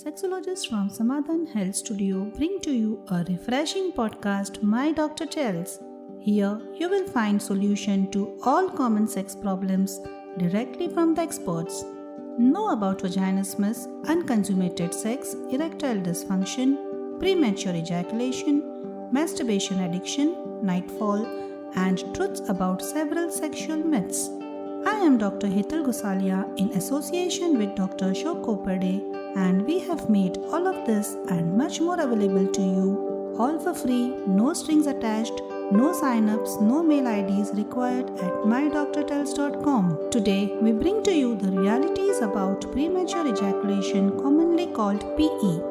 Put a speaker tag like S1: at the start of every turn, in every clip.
S1: Sexologists from Samadhan Health Studio bring to you a refreshing podcast, My Doctor Tells. Here you will find solution to all common sex problems directly from the experts. Know about vaginismus, unconsummated sex, erectile dysfunction, premature ejaculation, masturbation addiction, nightfall, and truths about several sexual myths. I am Dr. Hital Gosalia in association with Dr. Ashok Kopade, and we have made all of this and much more available to you, all for free, no strings attached, no sign-ups, no mail IDs required at mydoctortells.com. Today, we bring to you the realities about premature ejaculation, commonly called PE.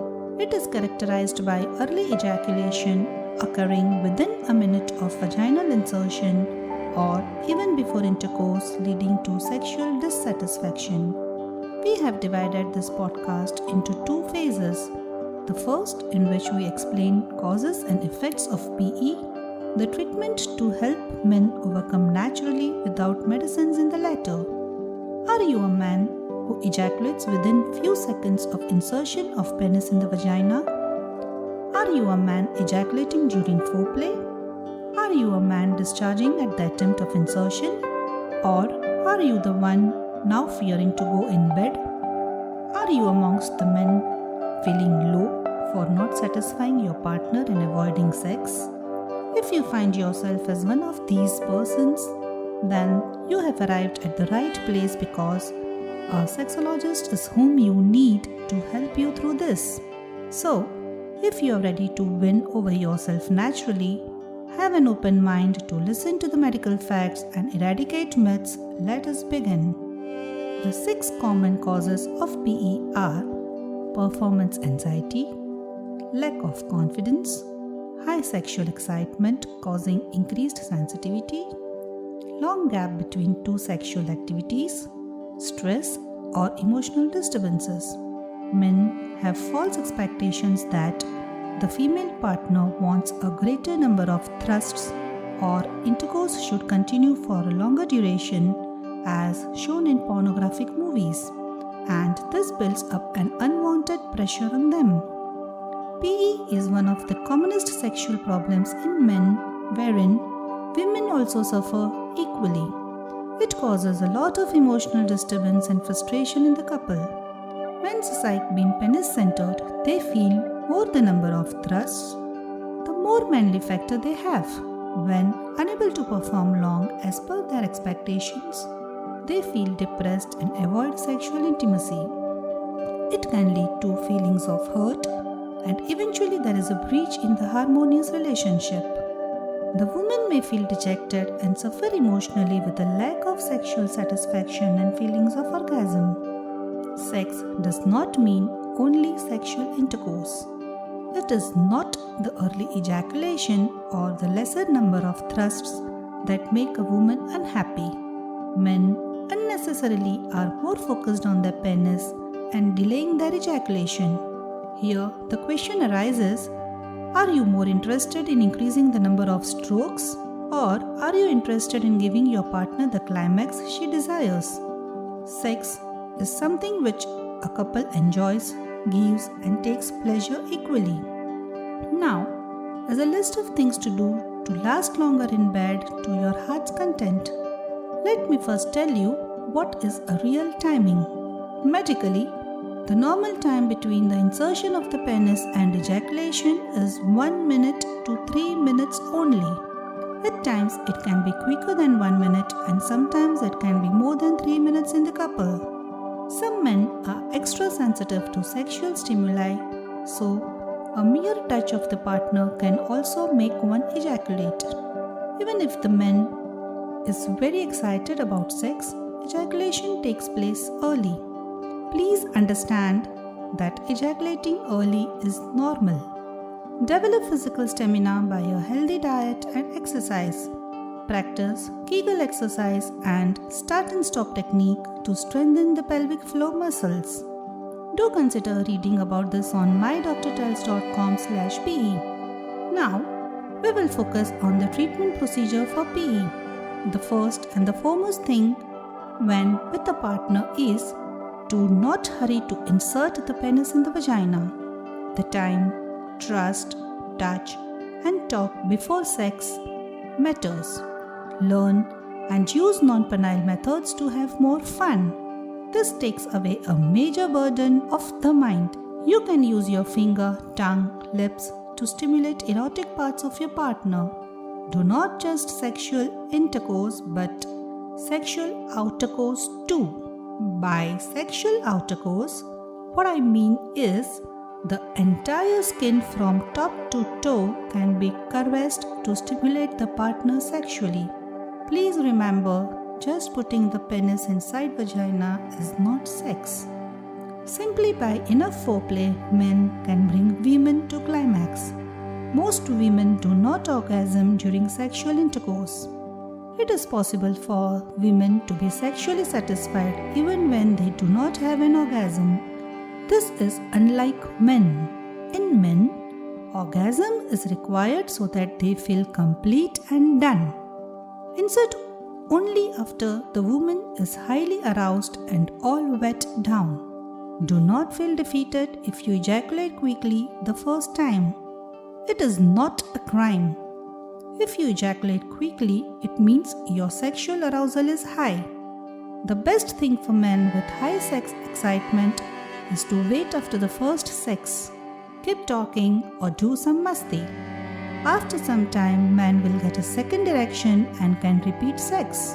S1: It is characterized by early ejaculation occurring within a minute of vaginal insertion or even before intercourse, leading to sexual dissatisfaction. We have divided this podcast into two phases. The first, in which we explain causes and effects of PE, the treatment to help men overcome naturally without medicines in the latter. Are you a man who ejaculates within few seconds of insertion of penis in the vagina? Are you a man ejaculating during foreplay? Are you a man discharging at the attempt of insertion? Or are you the one now fearing to go in bed? Are you amongst the men feeling low for not satisfying your partner and avoiding sex? If you find yourself as one of these persons, then you have arrived at the right place because a sexologist is whom you need to help you through this. So, if you are ready to win over yourself naturally, have an open mind to listen to the medical facts and eradicate myths, let us begin. The 6 common causes of PE are performance anxiety, lack of confidence, high sexual excitement causing increased sensitivity, long gap between two sexual activities, stress or emotional disturbances. Men have false expectations that the female partner wants a greater number of thrusts or intercourse should continue for a longer duration as shown in pornographic movies, and this builds up an unwanted pressure on them. PE is one of the commonest sexual problems in men wherein women also suffer equally. It causes a lot of emotional disturbance and frustration in the couple. When society being penis-centered, they feel more the number of thrusts, the more manly factor they have. When unable to perform long as per their expectations, they feel depressed and avoid sexual intimacy. It can lead to feelings of hurt, and eventually there is a breach in the harmonious relationship. The woman may feel dejected and suffer emotionally with a lack of sexual satisfaction and feelings of orgasm. Sex does not mean only sexual intercourse. It is not the early ejaculation or the lesser number of thrusts that make a woman unhappy. Men unnecessarily are more focused on their penis and delaying their ejaculation. Here, the question arises, are you more interested in increasing the number of strokes, or are you interested in giving your partner the climax she desires? Sex is something which a couple enjoys, gives and takes pleasure equally. Now, as a list of things to do to last longer in bed to your heart's content, let me first tell you what is a real timing. Medically, the normal time between the insertion of the penis and ejaculation is 1 minute to 3 minutes only. At times, it can be quicker than 1 minute and sometimes it can be more than 3 minutes in the couple. Some men are extra sensitive to sexual stimuli, so a mere touch of the partner can also make one ejaculate. Even if the man is very excited about sex, ejaculation takes place early. Please understand that ejaculating early is normal. Develop physical stamina by a healthy diet and exercise. Practice Kegel exercise and start and stop technique to strengthen the pelvic floor muscles. Do consider reading about this on mydoctortells.com/PE. Now, we will focus on the treatment procedure for PE. The first and the foremost thing when with a partner is Do not hurry to insert the penis in the vagina. The time, trust, touch, and talk before sex matters. Learn and use non-penile methods to have more fun. This takes away a major burden of the mind. You can use your finger, tongue, lips to stimulate erotic parts of your partner. Do not just sexual intercourse but sexual outercourse too. By sexual outercourse, what I mean is the entire skin from top to toe can be caressed to stimulate the partner sexually. Please remember, just putting the penis inside vagina is not sex. Simply by enough foreplay, men can bring women to climax. Most women do not orgasm during sexual intercourse. It is possible for women to be sexually satisfied even when they do not have an orgasm. This is unlike men. In men, orgasm is required so that they feel complete and done. Insert only after the woman is highly aroused and all wet down. Do not feel defeated if you ejaculate quickly the first time. It is not a crime. If you ejaculate quickly, it means your sexual arousal is high. The best thing for men with high sex excitement is to wait after the first sex. Keep talking or do some masti. After some time, man will get a second erection and can repeat sex.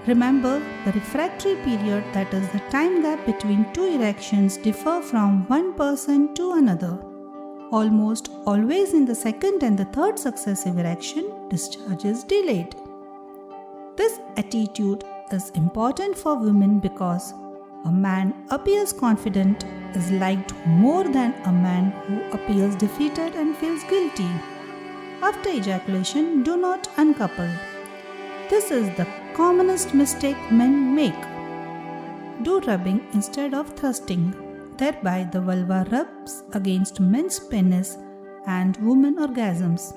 S1: Remember, the refractory period, that is the time gap between two erections, differ from one person to another. Almost always in the second and the third successive erection, discharge is delayed. This attitude is important for women because a man appears confident is liked more than a man who appears defeated and feels guilty. After ejaculation, do not uncouple. This is the commonest mistake men make. Do rubbing instead of thrusting. Thereby the vulva rubs against men's penis and women orgasms.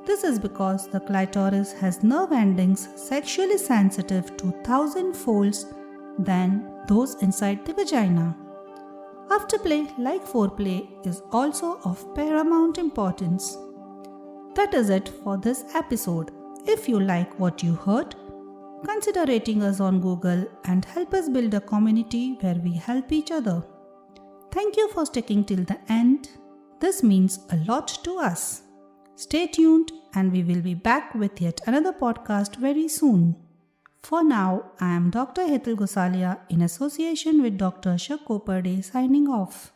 S1: This is because the clitoris has nerve endings sexually sensitive to 1,000 folds than those inside the vagina. Afterplay, like foreplay, is also of paramount importance. That is it for this episode. If you like what you heard, consider rating us on Google and help us build a community where we help each other. Thank you for sticking till the end. This means a lot to us. Stay tuned and we will be back with yet another podcast very soon. For now, I am Dr. Hetal Gosalia in association with Dr. Ashok Kopade signing off.